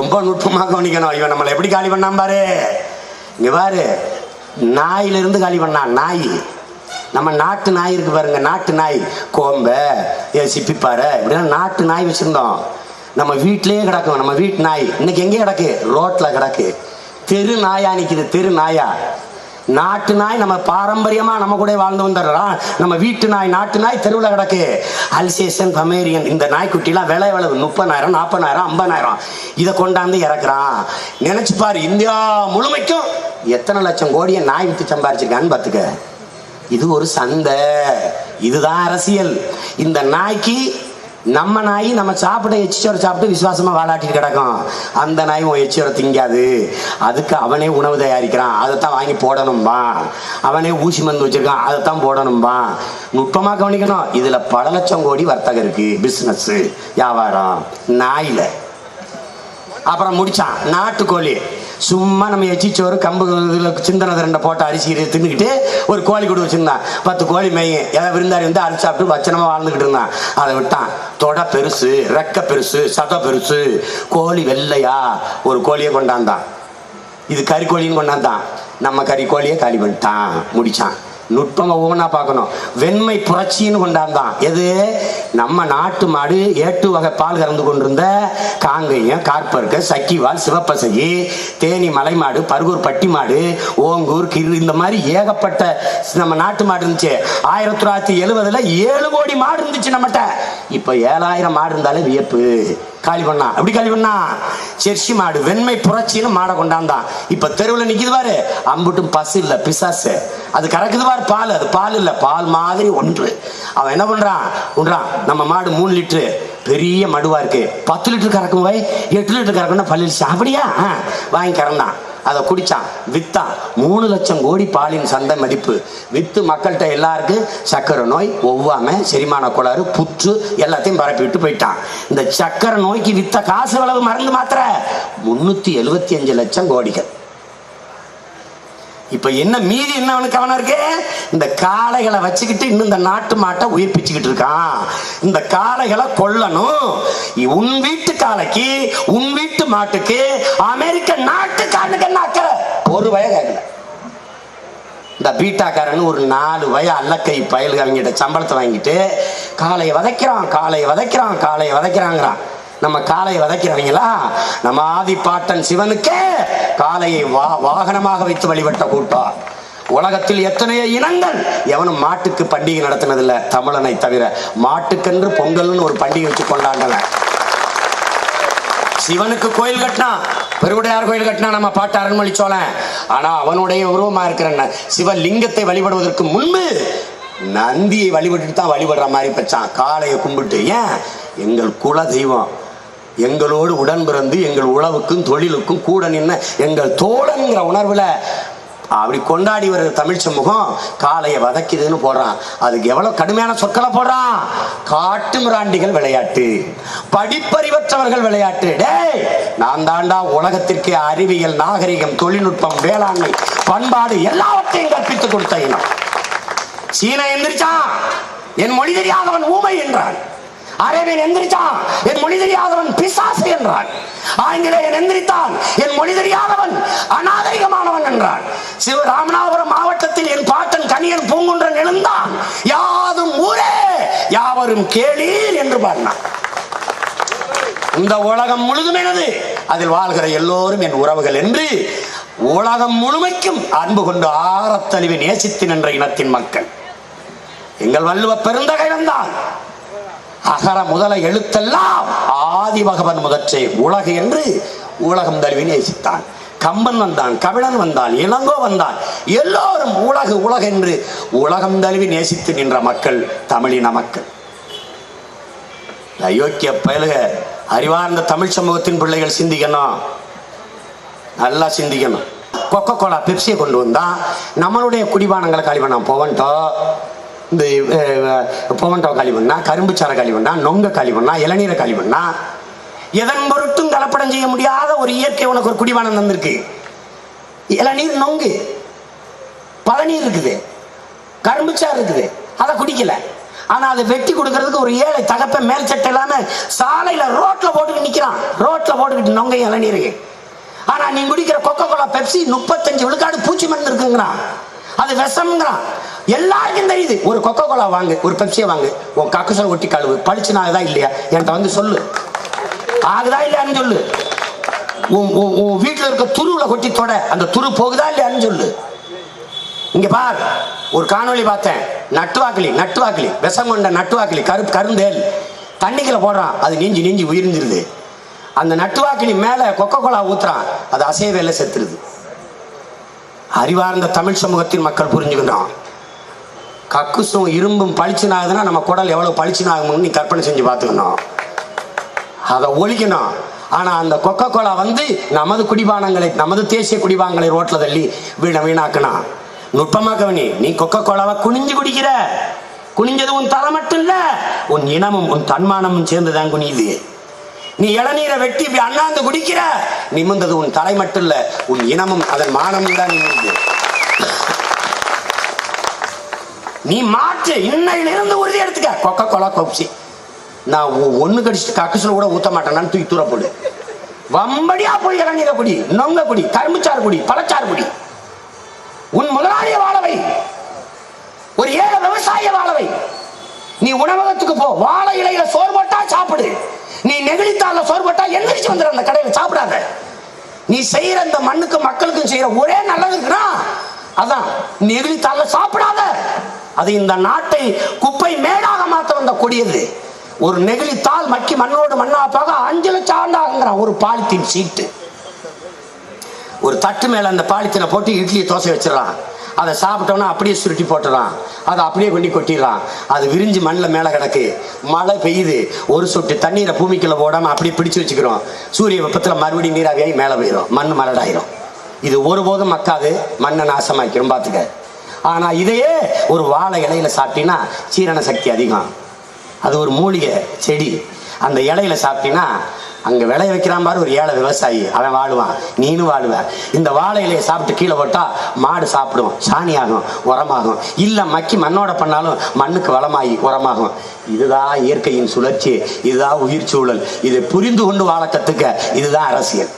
ரொம்ப நுட்பமாக கவனிக்கணும். இவன் நம்மளை எப்படி காலி பண்ணான் பாரு. இங்க பாரு, நாயிலிருந்து காலி பண்ணான். நாய், நம்ம நாட்டு நாய் இருக்கு பாருங்க, நாட்டு நாய், கோம்பை, சிப்பிப்பாறை, இப்படின்னா நாட்டு நாய் வச்சிருந்தோம். நம்ம வீட்டிலேயே கிடக்கும். நம்ம வீட்டு நாய் இன்னைக்கு எங்கே கிடக்கு? ரோட்ல கிடக்கு. தெரு நாயா நிக்குது, தெரு நாயா. நாட்டு நாய் நம்ம பாரம்பரியமா நம்ம கூட வாழ்ந்து வந்துடுறோம். நம்ம வீட்டு நாய், நாட்டு நாய் தெருவில் கிடக்கு. அல்சேஷன், பமேரியன், இந்த நாய்க்குட்டிலாம் விலை எவ்வளவு? 30,000, 40,000, 50,000. இதை கொண்டாந்து இறக்குறான். நினைச்சு பாரு, இந்தியா முழுமைக்கும் எத்தனை லட்சம் கோடியை நாய் வித்து சம்பாரிச்சிருக்கான்னு பார்த்துக்க. இது ஒரு சந்தை, இதுதான் அரசியல். இந்த நாய்க்கு நம்ம நாய் நம்ம சாப்பிட எச்சிச்சோரை சாப்பிட்டு விசுவாசமா வாழாட்டிட்டு கிடக்கும். அந்த நாய் எச்சியோரை திங்காது. அதுக்கு அவனே உணவு தயாரிக்கிறான், அதைத்தான் வாங்கி போடணும்பா. அவனே ஊசி மருந்து வச்சிருக்கான், அதைத்தான் போடணும்பா. நுட்பமா கவனிக்கணும். இதுல பல லட்சம் கோடி வர்த்தகம் இருக்கு, பிசினஸ், வியாபாரம் நாயில. அப்புறம் முடிச்சான் நாட்டுக்கோழி. சும்மா நம்ம எச்சிச்சோறு கம்பு சிந்தனை ரெண்டை போட்ட அரிசி தின்னுக்கிட்டு ஒரு கோழி கூட வச்சிருந்தான். 10 கோழி மேயும் ஏதாவது விருந்தாடி வந்து அரிசி சாப்பிட்டு வச்சனமா வாழ்ந்துக்கிட்டு இருந்தான். அதை விட்டான். தொடை பெருசு, ரெக்க பெருசு, சதை பெருசு. கோழி வெள்ளையா ஒரு கோழியை கொண்டாந்தான். இது கறிக்கோழின்னு கொண்டாந்தான். நம்ம கறிக்கோழியை காலி பண்ணிட்டான், முடிச்சான். நுட்பமா ஒவ்வொன்றா பார்க்கணும். வெண்மை புரட்சின்னு கொண்டாந்தான். எது? நம்ம நாட்டு மாடு, ஏட்டு வகை பால் கறந்து கொண்டிருந்த காங்கையம், கார்பர்க்க, சக்கிவால், சிவப்பசகி, தேனி மலை மாடு, பருகூர் பட்டி மாடு, ஓங்கூர், கிரு, இந்த மாதிரி ஏகப்பட்ட நம்ம நாட்டு மாடு இருந்துச்சு. 1970 7 கோடி மாடு இருந்துச்சு நம்மகிட்ட. இப்ப 7,000 மாடு இருந்தாலே வியப்பு. காலி பண்ணா. எப்படி காலி பண்ணா? செர்சி மாடு, வெண்மை புரட்சின்னு மாடை கொண்டாந்தான். இப்ப தெருவில் நிக்குது பாரு, அம்புட்டும் பசு இல்ல, பிசாசு. அது கறக்குது பாரு பால், அது பால் இல்ல, பால் மாதிரி ஒன்று. அவன் என்ன பண்றான்? நம்ம மாடு 3 லிட்டரு பெரிய மடுவா இருக்கு, 10 லிட்டர் கறக்கும் வை, 8 லிட்டர் கறக்கும்னா பல்லிச்சு. அப்படியா? வாங்கி கறந்தான். அதை குடிச்சான், வித்தான். 3 லட்சம் கோடி பாலின் சந்தை மதிப்பு. வித்து மக்கள்கிட்ட எல்லாருக்கும் சக்கரை நோய், ஒவ்வாமை, செரிமான கோளாறு, புற்று எல்லாத்தையும் பரப்பி விட்டு போயிட்டான். இந்த சக்கரை நோய்க்கு வித்த காசு அளவு மருந்து மாத்திர 375 லட்சம் கோடிகள். இப்ப என்ன மீதி என்ன அவனுக்கு கவனம் இருக்கு? இந்த காளைகளை வச்சுக்கிட்டு இன்னும் இந்த நாட்டு மாட்டை உயிர்ப்பிச்சுக்கிட்டு இருக்கான். இந்த காளைகளை கொல்லணும். உன் வீட்டு காளைக்கு, உன் வீட்டு மாட்டுக்கு அமெரிக்க நாட்டுக்காரனுக்கு என்ன அக்கறை? ஒரு வய கேட்கல. இந்த பீட்டாக்காரன் ஒரு 4 வய அல்லக்கை பயலுக்கு அவங்கிட்ட சம்பளத்தை வாங்கிட்டு காளையை வதைக்கிறாங்கிறான். நம்ம காளையை வதைக்கிறவங்களா? நம்ம ஆதிப்பாட்டன் சிவனுக்கே காளையை வாகனமாக வைத்து வழிபட்ட கூட்டம். உலகத்தில் எத்தனையோ இனங்கள் எவனும் மாட்டுக்கு பண்டிகை நடத்தினதில்லை, தமிழனை தவிர. மாட்டுக்கென்று பொங்கல்னு ஒரு பண்டிகை வச்சு கொண்டாண்டவன். சிவனுக்கு கோயில் கட்டினா, பெருவுடையார் கோயில் கட்டினா நம்ம பாட்டு அருண்மொழி சோழன். ஆனா அவனுடைய உருவமா இருக்கிற சிவலிங்கத்தை வழிபடுவதற்கு முன்பு நந்தியை வழிபட்டு தான் வழிபடுற மாதிரி பச்சான். காளையை கும்பிட்டு. ஏன்? எங்கள் குல தெய்வம், எங்களோடு உடன் பிறந்து எங்கள் உழவுக்கும் தொழிலுக்கும் கூட நின்ன எங்கள் தோழன்கிற உணர்வுல அப்படி கொண்டாடி வருகிற தமிழ் சமூகம் காளையை வதக்கிதுன்னு போடுறான். அதுக்கு எவ்வளவு கடுமையான சொற்களை போடுறான். காட்டு மிராண்டிகள் விளையாட்டு, படிப்பறிவற்றவர்கள் விளையாட்டு. டேய், நான் தாண்டா உலகத்திற்கு அறிவியல், நாகரிகம், தொழில்நுட்பம், வேளாண்மை, பண்பாடு எல்லாவற்றையும் கற்பித்துக் கொடுத்த இனம். சீனா எந்திரிச்சான், என் மொழி தெரியாதவன் ஊமை என்றான். அரேபியன் எந்திரிச்சான், என் மொழி தெரியாதவன் பிசாசு என்றான். ஆங்கிலேயன் எந்திரித்தான், என் மொழி தெரியாதவன் அநாகரிகமானவன் என்றான். ராமநாதபுரம் மாவட்டத்தில் என் பாட்டன் கணியன் பூங்குன்றன் எழுந்தான், யாதும் ஊரே யாவரும் கேளீர் என்று பாடினான். இந்த உலகம் முழுதும் எனது, அதில் வாழ்கிற எல்லோரும் என் உறவுகள் என்று உலகம் முழுமைக்கும் அன்பு கொண்டு ஆரத்தழிவை நேசித்து நின்ற இனத்தின் மக்கள். எங்கள் வள்ளுவ பெருந்தகை வந்தான். அகர முதல எழுத்தெல்லாம் ஆதி பகவன் முதற்றே உலகு என்று உலகம் தழுவி நேசித்தான். கம்பன் வந்தான், கபிலன் வந்தான், இளங்கோ வந்தான். எல்லோரும் உலகு என்று உலகம் தழுவி நேசித்து நின்ற மக்கள் தமிழின மக்கள். அயோக்கிய பயலுக, அறிவார்ந்த தமிழ் சமூகத்தின் பிள்ளைகள் சிந்திக்கணும், நல்லா சிந்திக்கணும். கொக்கோ கோலா பெப்சியை கொண்டு வந்தா நம்மளுடைய குடிபானங்களை காலி பண்ண போவன்ட்டோ, இந்த பொவன்டோ காலி பண்ணா, கரும்பு சாரை காலி பண்ணா, நொங்க காலி பண்ணா, இளநீரை காலி பண்ணா, எதன் பொருட்டும் கலப்படம் செய்ய முடியாத ஒரு இயற்கை உனக்கு ஒரு குடிபானம் தந்திருக்கு. இளநீர், நொங்கு, பதநீர் இருக்குது, கரும்பு சாறு இருக்குது, அதை குடிக்கல. ஆனா அதை வெட்டி கொடுக்கறதுக்கு ஒரு ஏழை தகப்ப மேல் சட்டை இல்லாம சாலையில ரோட்ல போட்டுக்கிட்டு நிக்கிறான். ரோட்ல போட்டுக்கிட்டு நொங்கை இளநீருக்கு. ஆனா நீ குடிக்கிற கொக்கோ கோலா பெப்சி 35 விழுக்காடு பூச்சி மருந்து இருக்குங்கிறான். அது விஷம்ங்கிறான். எல்லாருக்கும் தெரியுது. ஒரு கொக்கோ கோலா வாங்கு, ஒரு பெப்சியை வாங்கு, உன் கக்குசல் ஒட்டி கழுவு, பளிச்சுன்னு ஆகுதா இல்லையா என்கிட்ட வந்து சொல்லு. ஆகுதா இல்லையான்னு சொல்லு. உன் வீட்டுல இருக்க துருவுல கொட்டி தொட, அந்த துரு போகுதா இல்லையான்னு சொல்லு. இங்க பார், ஒரு காணொளி பார்த்தேன். நட்டுவாக்கிலி விஷம் கொண்ட நட்டுவாக்கிலி, கருந்தேல் தண்ணிக்குள்ள போடுறான். அது நீஞ்சி உயிர்ந்துருது. அந்த நட்டுவாக்கிலி மேல கொக்கோ கோலா ஊத்துறான். அது அசைவேல செத்துருது. அறிவார்ந்த தமிழ் சமூகத்தின் மக்கள் புரிஞ்சுக்கணும். கக்குசும் இரும்பும் பளிச்சுனாகுதுன்னா நம்ம குடல் எவ்வளவு பளிச்சுனாகும்னு நீ கற்பனை செஞ்சு பார்த்துக்கணும். அதை ஒழிக்கணும். ஆனா அந்த கொக்கோ கோலா வந்து நமது குடிபானங்களை, நமது தேசிய குடிபானங்களை ரோட்ல தள்ளி வீணாக்கணும். நுட்பமாக்கவனி, நீ கொக்கோ கோலாவை குனிஞ்சு குடிக்கிற. குனிஞ்சது உன் தலை மட்டும் இல்ல, உன் இனமும் உன் தன்மானமும் சேர்ந்துதான் குனியுது. நீ இளநீரை வெட்டி இப்படி அண்ணாந்து குடிக்கிற, நிமிர்ந்தது உன் தலை மட்டும் இல்ல, உன் இனமும் அதன் மானமும் தான் நிமிர்ந்து. நீ மாற்று. இன்னையிலிருந்து உறுதி எடுத்துக்க. கொக்கோ கோலா பெப்சி நான் ஒண்ணு கடிச்சிட்டு கக்குசுல கூட ஊத்த மாட்டேன், தூக்கி தூர போடு. வம்படியா போய் இளநீரை குடி, நொங்க குடி, கரும்புச்சாறு குடி, பழச்சாறு குடி. உன் முதலாளிய வாழவை, ஒரு ஏழை விவசாய வாழவை. நீ உணவகத்துக்கு போ, வாழை இலையில சோறு போட்டா சாப்பிடு. நீ நெகிழித்தால சோறு போட்டா எந்திரிச்சு வந்துடும் அந்த கடையில, சாப்பிடாத. நீ செய்யற இந்த மண்ணுக்கு மக்களுக்கும் செய்யற ஒரே நல்லது இருக்குன்னா அதான், நெகிழித்தால சாப்பிடாத. அது இந்த நாட்டை குப்பை மேடாக மாற்ற வந்த கொடியது. ஒரு நெகிழித்தாள் மக்கி மண்ணோடு மண்ணாப்பாக 5 லட்சம் ஆண்டாகுங்கிறான் ஒரு பாலித்தீன் சீட்டு. ஒரு தட்டு மேல அந்த பாலித்தீனை போட்டு இட்லி தோசை வச்சிடறான். அதை சாப்பிட்டோம்னா அப்படியே சுருட்டி போட்டுறான். அதை அப்படியே கொண்டு கொட்டிடலாம். அது விரிஞ்சு மண்ணில் மேலே கிடக்கு. மழை பெய்யுது, ஒரு சொட்டு தண்ணீரை பூமிக்குள்ள போடாமல் அப்படியே பிடிச்சு வச்சுக்கிறோம். சூரிய வெப்பத்தில் மறுபடியும் நீராவியாகி மேலே போயிடும், மண் மலடாயிரும். இது ஒருபோதும் மக்காது, மண்ணை நாசமாக்கிறோம் பார்த்துக்க. ஆனால் இதையே ஒரு வாழை இலையில சாப்பிட்டீங்கன்னா சீரண சக்தி அதிகம். அது ஒரு மூலிகை செடி. அந்த இலையில சாப்பிட்டீங்கன்னா அங்க விளைய வைக்கிறான் பாரு ஒரு ஏழை விவசாயி, அவன் வாழுவான், நீனும் வாழுவேன். இந்த வாழை இலையை சாப்பிட்டு கீழே போட்டா மாடு சாப்பிடும், சாணியாகும், உரமாகும். இல்ல மக்கி மண்ணோட பண்ணாலும் மண்ணுக்கு வளமாகி உரமாகும். இதுதான் இயற்கையின் சுழற்சி, இதுதான் உயிர் சூழல். இதை புரிந்து கொண்டு வாழ கத்துக்க. இதுதான் அரசியல்.